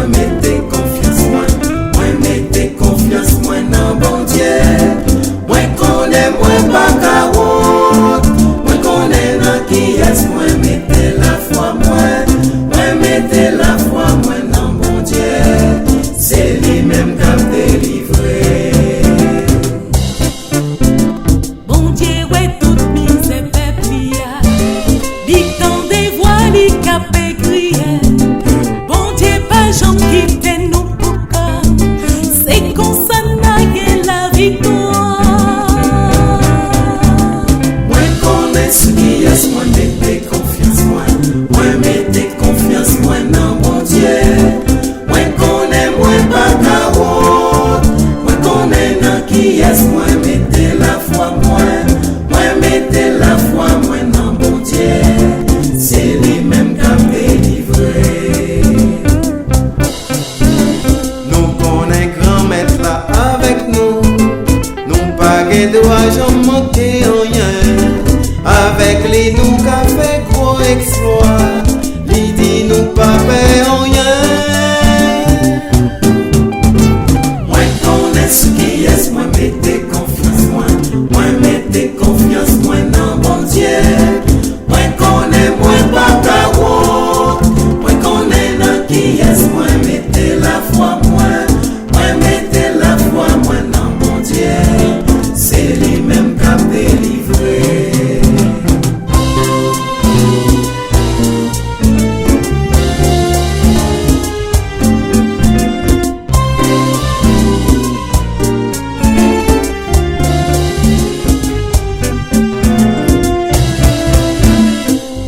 mettez confiance moi mettez confiance moi dans bon Dieu. Moi connais moi pas carotte, moi connais dans qui est moi mettez la foi moi mettez la foi moi dans bon Dieu. C'est lui-même qui a délivré. Bon Dieu, ouais, toute mise est pépia. Dit dans des voix, dit capé crier. Bon Dieu, pas j'en quitte nous pour quand. C'est qu'on s'en aille la victoire. Moi connais ce qui est, moi mettez confiance moi mettez confiance moi dans bon Dieu. Moi connais moi pas carotte, moi connais dans qui est, moi mettez la foi moi mettez la foi moi dans bon Dieu. C'est lui-même qui a délivré. Nous connaissons grand maître là avec nous. Nous pas de l'argent manquer rien. Avec les nous qu'a fait gros exploit. Il dit nous pas payer rien. Moi connais ce qui est, moi mettez confiance moi mettez confiance moi dans bon Dieu. Moi connais moi pas carotte, moi connais dans qui est, moi mettez la foi moi mettez la foi moi dans bon Dieu. C'est lui-même qui a délivré.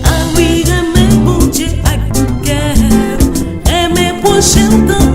Ah oui, aimer bon Dieu à tout cœur. Aimer prochain temps.